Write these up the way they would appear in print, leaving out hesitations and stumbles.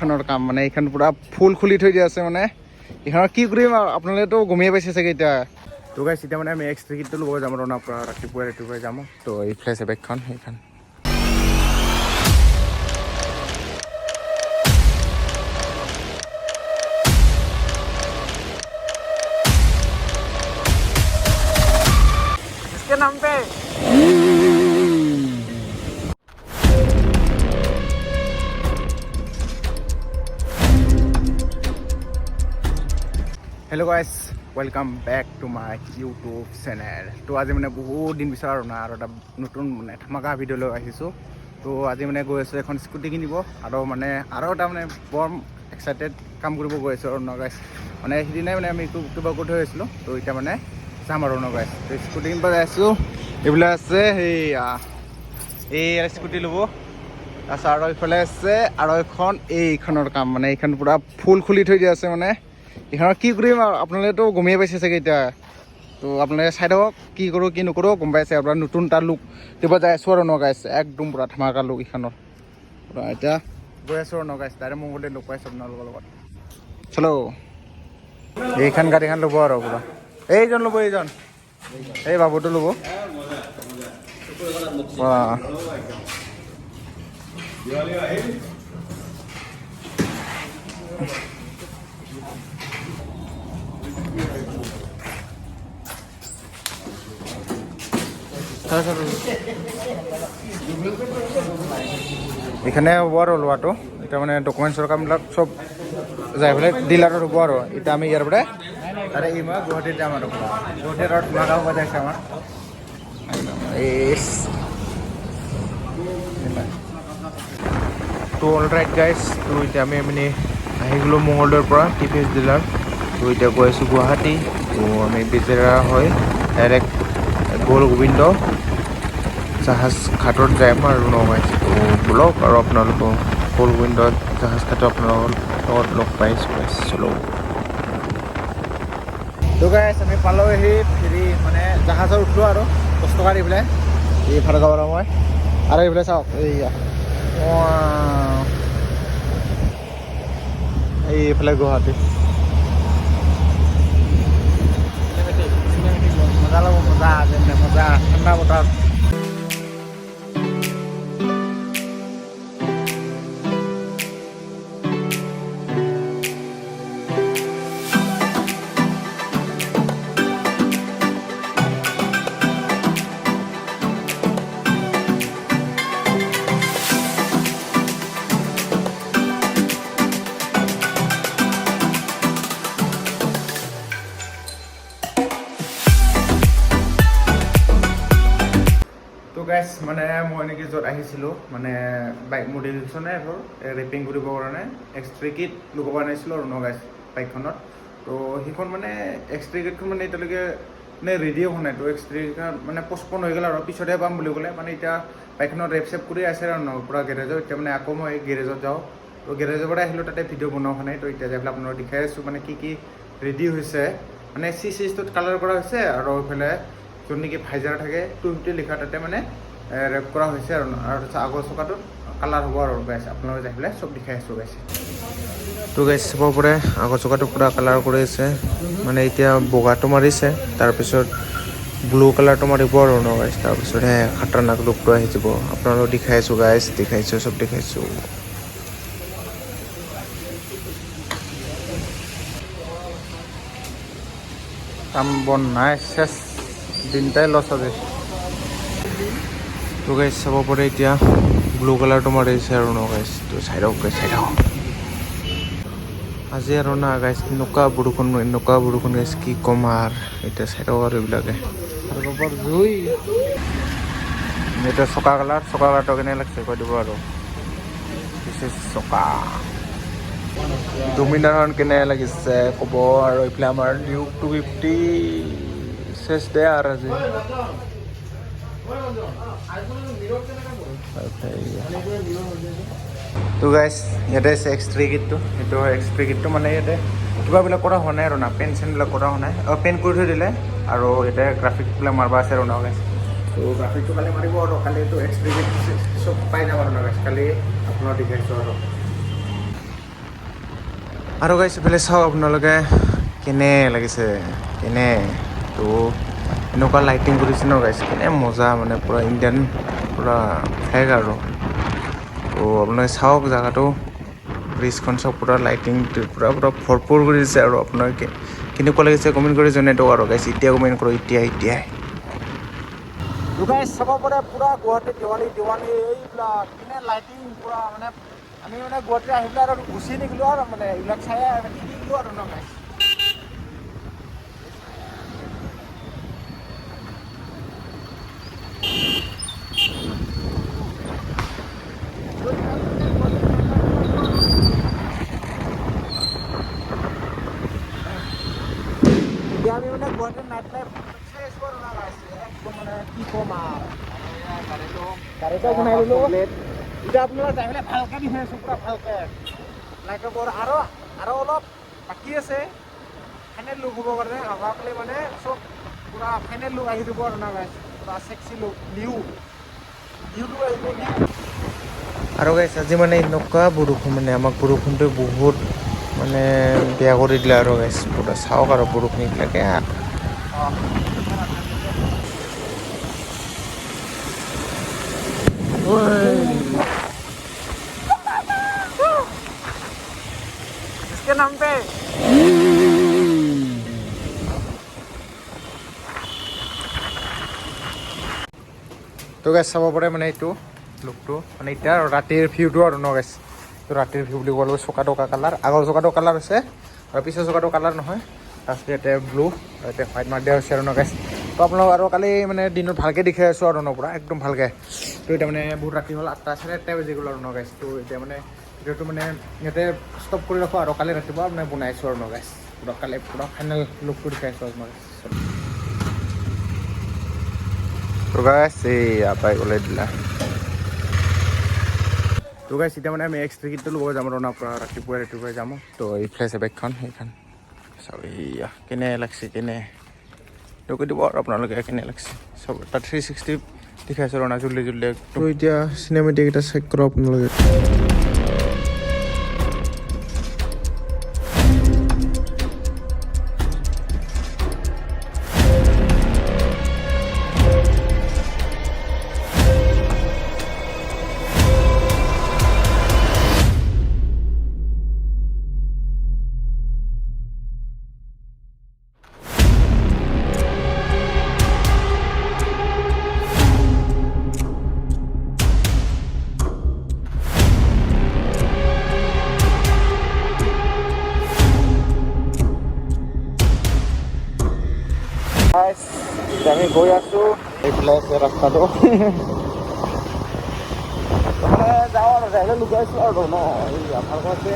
এইখনৰ কাম মানে এইখন পুৰা ফুল খুলি থৈ দিয়া আছে মানে এইখনৰ কি কৰিম আপোনালোকেতো গমেই পাইছে চাগে এতিয়া তো গাইছ এতিয়া মানে আমি এক্সট্ৰা কিটটো ল'ব যাম আৰু আপোনাৰ ৰাতিপুৱাই যাম তো এইফালে আছে বেগখন সেইখন इसके नाम पे hello guys welcome back to my YouTube channel तो आज मैंने बहुत दिन पिछर ना और नतुन मैं धमाका भिडिओ লৈ আহিছো तो आज मैंने गई आছো এখন স্কুটি কিনিব আৰু মানে আৰু এটা মানে বৰ এক্সাইটেড কাম কৰিব গৈ আছো আৰু না গাইস মানে হিদিনাই মানে আমি কিবা কৰি থৈছিলো তো এটা মানে যাম আৰু না গাইস তো স্কুটি কিনিব যাইছো এইবিলা আছে এই স্কুটি ল'ব আছে আৰু ইফালে আছে আৰু এখন এইখনৰ কাম মানে এইখন পুৰা ফুল খুলি থৈ দিয়া আছে মানে এইখনৰ কি কৰিম আপোনালোকেতো গমেই পাইছে চাগে এতিয়া তো আপোনালোকে চাই থাকক কি কৰোঁ কি নকৰোঁ গম পাইছে আপোনাৰ নতুন এটা লুক দিব যাই আছোঁ আৰু নগাইছে একদম পুৰা ধামাকা লুক এইখনৰ পুৰা এতিয়া গৈ আছোঁ আৰু নগাইছে তাৰে মোৰ গোটেই লগ পাইছোঁ আপোনালোকৰ লগত চলো এইখন গাড়ীখন ল'ব আৰু পুৰা এইজন ল'ব এইজন এই বাবুটো ল'ব এখানে হ'ব আৰু লোৱাটো এতিয়া মানে ডকুমেণ্টছৰ কামবিলাক চব যাই পেলাই ডিলাৰত হ'ব আৰু এতিয়া আমি ইয়াৰ পৰা তাৰে মই গুৱাহাটীত যাম আৰু গুৱাহাটীত আৰু ধুমাকাও বজাইছে আমাৰ তো অল ৰাইট গাইজ তো এতিয়া আমি মানে আহি গ'লোঁ মঙলদৈৰ পৰা TVS ডিলাৰ তো এতিয়া গৈ আছোঁ গুৱাহাটী তো আমি বেজেৰা হৈ ডাইৰেক্ট গ'ল গোবিন্দ জাহাজ ঘাটত যাম আৰু নগাঁও তো ব্লগ আৰু আপোনালোকক গ'ল গোবিন্দ জাহাজ ঘাটত আপোনালোকৰ লগত লগ পাইছোঁ চলো তো গাইছ আমি পালোঁ হেৰি মানে জাহাজত উঠলোঁ আৰু 10 টকা দি পেলাই এই ভাড়া যাব মই আৰু এইফালে চাওক এইফালে গুৱাহাটী মজা ল'ব মজা যেনে মজা ঠাণ্ডা বতৰ গাইছ মানে মই নেকি য'ত আহিছিলোঁ মানে বাইক মডিফিকেশ্যনে এইবোৰ ৰেপিং কৰিবৰ কাৰণে এক্সট্ৰা কিট লগাব আনিছিলোঁ আৰু গাইছ বাইকখনত তো সেইখন মানে এক্সট্ৰা কিটখন মানে এতিয়ালৈকে মানে ৰেডি হোৱা নাই তো এক্সট্ৰা কিটখন মানে পষ্টপন হৈ গ'ল আৰু পিছতহে পাম বুলি ক'লে মানে এতিয়া বাইকখনত ৰেপ চেপ কৰি আছে আৰু পূৰা গেৰেজত এতিয়া মানে আকৌ মই গেৰেজত যাওঁ তো গেৰেজৰ পৰা আহিলোঁ তাতে ভিডিঅ' বনোৱা নাই তো এতিয়া যাই পেলাই আপোনালোকক দেখাই আছোঁ মানে কি ৰেডি হৈছে মানে চিজটোত কালাৰ কৰা হৈছে আৰু এইফালে য'ত নেকি ভাইজাৰ থাকে 250 লিখা তাতে মানে ৰেপ কৰা হৈছে আৰু আগৰ চকাটোত কালাৰ হ'ব আৰু গাইছ আপোনালোকে যাই পেলাই চব দেখাই আছোঁ গাইছে তো গাইছ চাব পাৰে আগৰ চকাটো পূৰা কালাৰ কৰি আছে মানে এতিয়া বগাটো মাৰিছে তাৰপিছত ব্লু কালাৰটো মাৰিব আৰু গাইছ তাৰপিছতহে খাটাৰনাক লুকটো আহি যাব আপোনালোকক দেখাই আছোঁ গাইছ দেখাইছোঁ চব দেখাইছোঁ কাম বন নাই শেষ দিনটাই লছ আজি তো গাইছ চাব পাৰে এতিয়া ব্লু কালাৰটো মাৰিছে আৰু গাইছ তো চাই থাকক আজি আৰু না গাইছ এনেকুৱা বৰষুণ গাইছ কি ক'ম আৰু এতিয়া চাই থাকক আৰু এইবিলাকে জুই এতিয়া চকা কালাৰটো কেনে লাগিছে কৈ দিব আৰু চকা ডমিনাৰখন কেনে লাগিছে ক'ব আৰু এইফালে আমাৰ ডিউক 250 চেছ দে আৰু আজি তো গাইছ ইয়াতে আছে এক্সট্ৰা কিটটো সেইটো এক্সট্ৰা কিটটো মানে ইয়াতে কিবাবিলাক কৰা হোৱা নাই আৰু না পেন চেনবিলাক কৰা হোৱা নাই পেন কৰি থৈ দিলে আৰু ইয়াতে গ্ৰাফিকবিলাক মাৰিব আছে আৰু না গাইছ তো গ্ৰাফিকটো কালি মাৰিব আৰু কালিতো এক্সট্ৰা কিট চব পাই যাম আৰু না গাইছ কালি আপোনাৰ দেখাইছোঁ আৰু আৰু গাইছ এইফালে চাওক আপোনালোকে কেনে লাগিছে কেনে তো এনেকুৱা লাইটিং কৰিছে ন গাইছ কেনে মজা মানে পূৰা ইণ্ডিয়ান পূৰা ফ্লেগ আৰু তো আপোনালোকে চাওক জেগাটো ব্ৰিজখন চাওক পূৰা লাইটিং পূৰা ভৰপূৰ কৰি দিছে আৰু আপোনালোকে কেনেকুৱা লাগিছে কমেণ্ট কৰি জনাই দিয়ক আৰু গাইছ এতিয়া কমেণ্ট কৰক এতিয়াই গাইছ চাব পাৰে পূৰা গুৱাহাটী দেৱালী এইবিলাক কেনে লাইটিং পূৰা মানে আমি মানে গুৱাহাটী আহি পেলাই আৰু গুচি নিগলোঁ আৰু মানে এইবিলাক চাই দিলোঁ আৰু ন গাইছ এতিয়া আমি মানে গুৱাহাটীৰ নাইট লাইফ চাই আছোঁ আৰু না গাইছ একদম মানে কি ক'ম আৰু গাড়ীটো বনাই দিলোঁ এতিয়া আপোনালোকে যাই পেলাই ভালকৈ দেখাই আছোঁ পূৰা ভালকৈ লাইটৰ বৰ আৰু অলপ বাকী আছে ফাইনেল লুক হ'ব কাৰণে অহাকালি মানে চব পূৰা ফাইনেল লুক আহি দিব আৰু না গাইছ পূৰা চেক্সি লুক নিউটো আহিব আৰু গাইছ আজি মানে এনেকুৱা বৰষুণ মানে আমাক বৰষুণটোৱে বহুত মানে বেয়া কৰি দিলে আৰু গাইছ পূৰা চাওক আৰু বৰষুণ এইবিলাকে इसके नाम पे তো গাইছ চাব পাৰে মানে এইটো লুকটো মানে এতিয়া ৰাতিৰ ভিউটো আৰু ন গাইছ তো ৰাতিৰ ভিউ বুলি ক'ব লাগিব চকাটো কালাৰ আগৰ চকাটো কালাৰ আছে আৰু পিছৰ চকাটো কালাৰ নহয় তাৰপিছত ইয়াতে ব্লু ইয়াতে হোৱাইট মাৰ্ক দিয়া হৈছে আৰু ন গাইছ তো আপোনালোক আৰু কালি মানে দিনত ভালকৈ দেখাই আছোঁ আৰু ন পূৰা একদম ভালকৈ তো এতিয়া মানে বহুত ৰাতি হ'ল 8টা 8:30 বাজি গ'ল আৰু ন গাইছ তো এতিয়া মানে ভিডিঅ'টো মানে ইয়াতে ষ্টপ কৰি ৰাখোঁ আৰু কালি ৰাতিপুৱা মানে বনাইছোঁ আৰু ন গাইছ পূৰা কালি পূৰা ফাইনেল লুকটো দেখাইছোঁ আৰু মই তো গাইছ এই পাই গ'লে দিলা তো গাইছ এতিয়া মানে আমি এক্স টিকেটটো ল'ব যাম আৰু না পূৰা ৰাতিপুৱাই যাম তো এই ফ্লেছ বেগখন সেইখন চাব এইয়া কেনে লাগছে কেনে তো কৈ দিব আৰু আপোনালোকে কেনে লাগছে চব তাত 360 দেখাইছোঁ আৰু না জল্দি তো এতিয়া চিনেমেটিক এটা চেক কৰক আপোনালোকে আমি গৈ আছোঁ এইফালে আছে ৰাস্তাটো যাওঁ আৰু যাই লুকাইছোঁ আৰু ন ভালকৈ আছে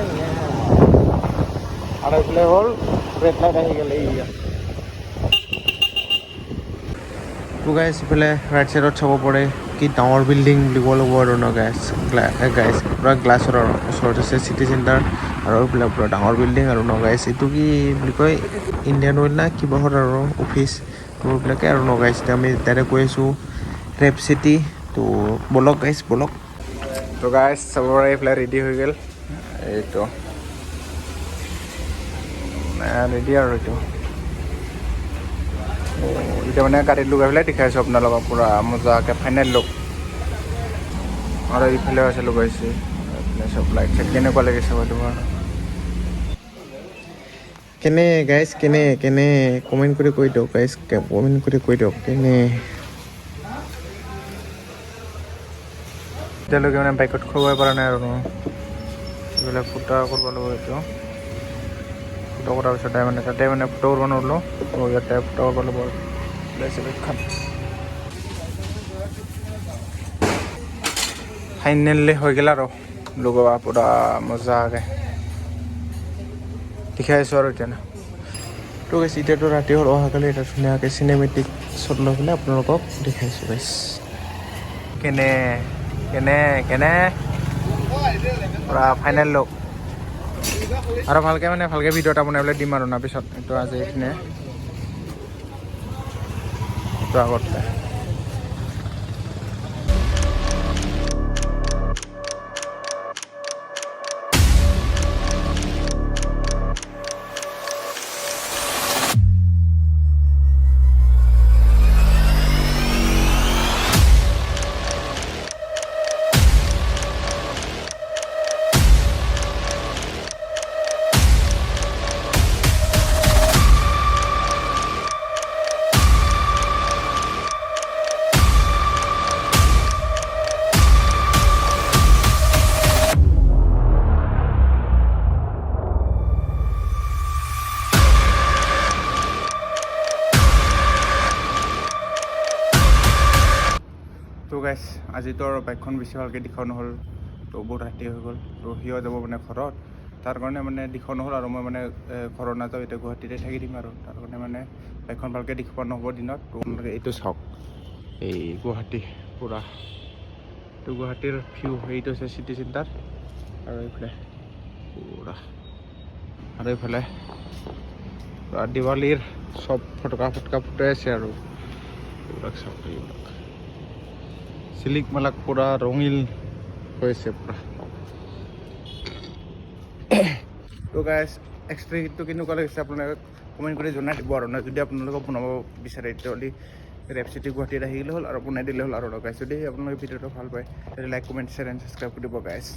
আৰু এইফালে হ'ল ৰেড লাইট আহি গ'লে তো গাইছ ইফালে ৰাইট চাইডত চাব পাৰে কি ডাঙৰ বিল্ডিং বুলি ক'ব লাগিব আৰু ন গাইছ পূৰা গ্লাছৰ আৰু ওচৰত আছে চিটি চেণ্টাৰ আৰু এইফালে পূৰা ডাঙৰ বিল্ডিং আৰু ন গাইছ এইটো কি বুলি কয় ইণ্ডিয়ান অইল না কিবাহৰ আৰু অফিচ তো এইবিলাকে আৰু ন গাইছ এতিয়া আমি ডাইৰেক্ট গৈ আছোঁ ৰেপ চিটি তো বলক গাইছ বলক তো গাইছ চবৰে এইফালে ৰেডি হৈ গ'ল এইটো ৰেডি আৰু এইটো এতিয়া মানে গাড়ীত লুকাই পেলাই দেখাইছোঁ আপোনালোকক পূৰা মজাকৈ ফাইনেল লুক আৰু এইফালে আছে লুকাইছে এইফালে চব লাইট চাইট কেনেকুৱা লাগিছে সেইটো কেনে গাইছ কেনে কমেণ্ট কৰি কৈ দিয়ক গাইছ কমেণ্ট কৰি কৈ দিয়ক কেনে এতিয়ালৈকে মানে বাইকত খুৱাবই পৰা নাই আৰু এইবিলাক ফুটা কৰিব লাগিব এইটো ফুটা কৰাৰ পিছত মানে তাতে মানে ফুটা কৰিব নোৱাৰিলোঁ ইয়াতে ফুটা কৰিব লাগিব বাইকখন ফাইনেলি হৈ গ'ল আৰু লগোৱা পূৰা মজাকৈ দেখাই আছোঁ আৰু এতিয়া তো গাইছ এতিয়াতো ৰাতি হ'ল অহাকালি এটা ধুনীয়াকৈ চিনেমেটিক শ্বট লৈ পেলাই আপোনালোকক দেখাইছোঁ গাইছ কেনে পূৰা ফাইনেল লুক আৰু ভালকৈ ভিডিঅ' এটা বনাই পেলাই দিম আৰু না পিছত এইটো আজি এইখিনিয়ে এইটো আগতে গাইছ আজিতো আৰু বাইকখন বেছি ভালকৈ দেখুওৱা নহ'ল তো বহুত ৰাতি হৈ গ'ল তো সিও যাব মানে ঘৰত তাৰ কাৰণে মানে দেখুওৱা নহ'ল আৰু মই মানে ঘৰত নাযাওঁ এতিয়া গুৱাহাটীতে থাকি দিম আৰু তাৰ কাৰণে মানে বাইকখন ভালকৈ দেখুওৱা নহ'ব দিনত তো আপোনালোকে এইটো চাওক এই গুৱাহাটী পূৰা তো গুৱাহাটীৰ ভিউ এইটো হৈছে চিটি চেণ্টাৰ আৰু এইফালে পূৰা আৰু এইফালে দিৱালীৰ চব ফটকা ফুটাই আছে আৰু এইবিলাক চাওক এইবিলাক চিলিক মালাক পূৰা ৰঙিল হৈছে পূৰা তো গাইছ এক্সট্ৰা হিটটো কেনেকুৱা লাগিছে আপোনালোকে কমেণ্ট কৰি জনাই দিব আৰু যদি আপোনালোকক বনাব বিচাৰে তেতিয়াহ'লে ৰেপ চিটি গুৱাহাটীত আহিলে হ'ল আৰু বনাই দিলে হ'ল আৰু লগাইছোঁ দেই আপোনালোকে ভিডিঅ'টো ভাল পায় তেতিয়া like comment share and subscribe কৰিব গাইছ